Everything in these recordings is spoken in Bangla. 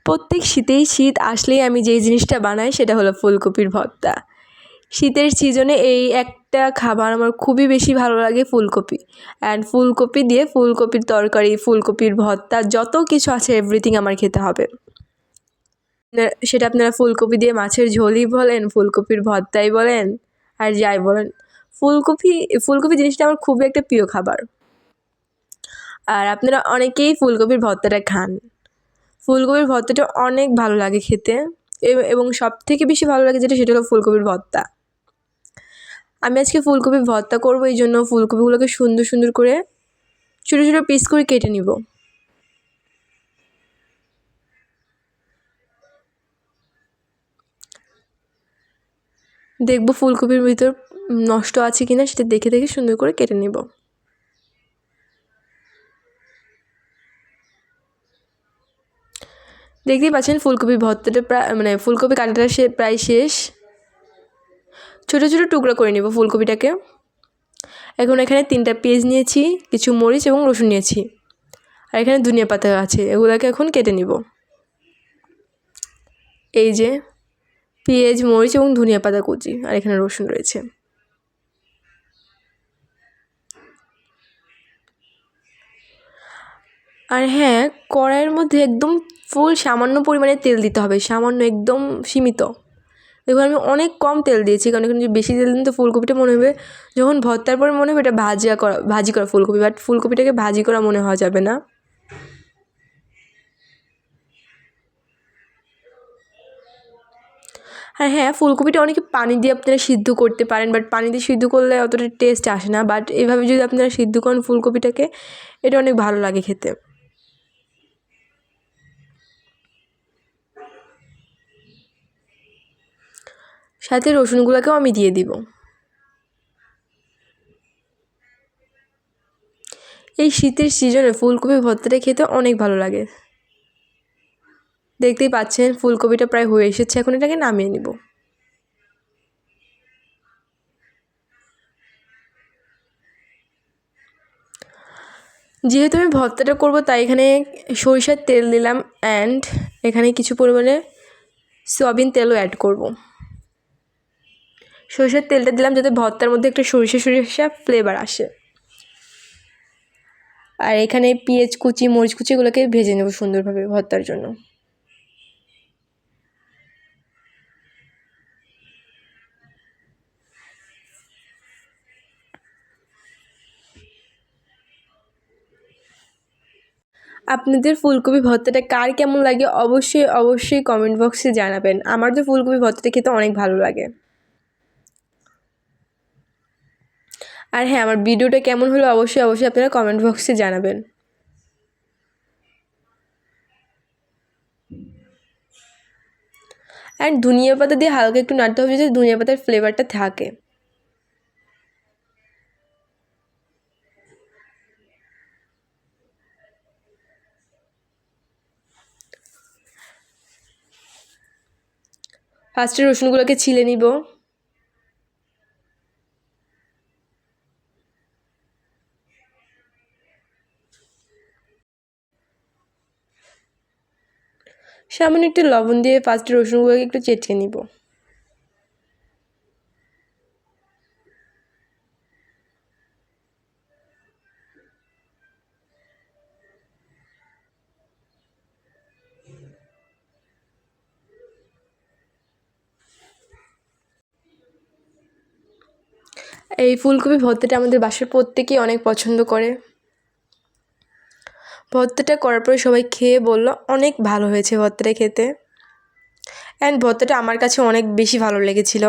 প্রত্যেক শীত আসলেই আমি যেই জিনিসটা বানাই সেটা হলো ফুলকপির ভর্তা। শীতের সিজনে এই একটা খাবার আমার খুবই বেশি ভালো লাগে, ফুলকপি। অ্যান্ড ফুলকপি দিয়ে ফুলকপির তরকারি, ফুলকপির ভর্তা, যত কিছু আছে এভরিথিং আমার খেতে হবে। সেটা আপনারা ফুলকপি দিয়ে মাছের ঝোলই বলেন, ফুলকপির ভর্তাই বলেন, আর যাই বলেন, ফুলকপি জিনিসটা আমার খুবই একটা প্রিয় খাবার। আর আপনারা অনেকেই ফুলকপির ভর্তাটা খান। ফুলকপির ভর্তাটা অনেক ভালো লাগে খেতে, এবং সবথেকে বেশি ভালো লাগে যেটা, সেটা হলো ফুলকপির ভর্তা। আমি আজকে ফুলকপির ভর্তা করব, এই জন্য ফুলকপিগুলোকে সুন্দর সুন্দর করে ছোটো ছোটো পিস করে কেটে নিব। দেখব ফুলকপির ভিতর নষ্ট আছে কিনা, সেটা দেখে দেখে সুন্দর করে কেটে নিব। দেখতেই পাচ্ছেন ফুলকপির ভর্তাটা ফুলকপি কাটাটা প্রায় শেষ। ছোটো ছোটো টুকরা করে নিব ফুলকপিটাকে। এখন এখানে 3টা পেঁয়াজ নিয়েছি, কিছু মরিচ এবং রসুন নিয়েছি, আর এখানে ধনিয়া পাতা আছে, এগুলোকে এখন কেটে নিব। এই যে পেঁয়াজ, মরিচ এবং ধনিয়া পাতা কুচি, আর এখানে রসুন রয়েছে। আর হ্যাঁ, কড়াইয়ের মধ্যে একদম ফুল সামান্য পরিমাণে তেল দিতে হবে, সামান্য, একদম সীমিত। দেখুন আমি অনেক কম তেল দিয়েছি, কারণ এখানে বেশি তেল দিন তো ফুলকপিটা মনে হবে, যখন ভর্তার পরে মনে হবে এটা ভাজি করা ফুলকপি, বাট ফুলকপিটাকে ভাজি করা মনে হওয়া যাবে না। আর হ্যাঁ, ফুলকপিটা অনেকে পানি দিয়ে আপনারা সিদ্ধ করতে পারেন, বাট পানি দিয়ে সিদ্ধ করলে অতটা টেস্ট আসে না। বাট এভাবে যদি আপনারা সিদ্ধ করেন ফুলকপিটাকে, এটা অনেক ভালো লাগে খেতে। সাথে রসুনগুলোকেও আমি দিয়ে দিব। এই শীতের সিজনে ফুলকপি ভর্তাটা খেতে অনেক ভালো লাগে। দেখতেই পাচ্ছেন ফুলকপিটা প্রায় হয়ে এসেছে, এখন এটাকে নামিয়ে নিব। যেহেতু আমি ভর্তাটা করব, তাই এখানে সরিষার তেল দিলাম, অ্যান্ড এখানে কিছু পরিমাণে সয়াবিন তেলও অ্যাড করব। সরিষার তেলটা দিলাম যাতে ভর্তার মধ্যে একটা সরিষা সরিষা ফ্লেভার আসে। আর এখানে পেঁয়াজ কুচি, মরিচ কুচি, এগুলোকে ভেজে নেব সুন্দরভাবে ভর্তার জন্য। আপনাদের ফুলকপি ভর্তাটা কার কেমন লাগে অবশ্যই অবশ্যই কমেন্ট বক্সে জানাবেন। আমার তো ফুলকপি ভর্তাটা খেতে অনেক ভালো লাগে। আর হ্যাঁ, আমার ভিডিওটা কেমন হলো অবশ্যই অবশ্যই আপনারা কমেন্ট বক্সে জানাবেন। অ্যান্ড ধনিয়া পাতা দিয়ে হালকা একটু নাড়তে হবে, যাতে ধনিয়া পাতার ফ্লেভারটা থাকে। ফার্স্টে রসুনগুলোকে ছিলে নিব। সামান্য একটু লবণ দিয়ে ফার্স্টে রসুনগুলোকে একটু চেটকে নিব। এই ফুলকপি ভর্তাটা আমাদের বাসার প্রত্যেকেই অনেক পছন্দ করে। ভর্তাটা করার পরে সবাই খেয়ে বলল অনেক ভালো হয়েছে ভর্তাটা খেতে। অ্যান্ড ভর্তাটা আমার কাছে অনেক বেশি ভালো লেগেছিল।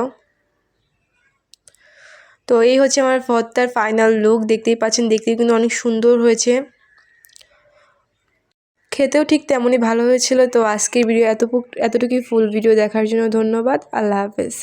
তো এই হচ্ছে আমার ভর্তার ফাইনাল লুক। দেখতেই পাচ্ছেন, দেখতেই কিন্তু অনেক সুন্দর হয়েছে, খেতেও ঠিক তেমনই ভালো হয়েছিল। তো আজকের ভিডিও এতটুকুই। ফুল ভিডিও দেখার জন্য ধন্যবাদ। আল্লাহ হাফেজ।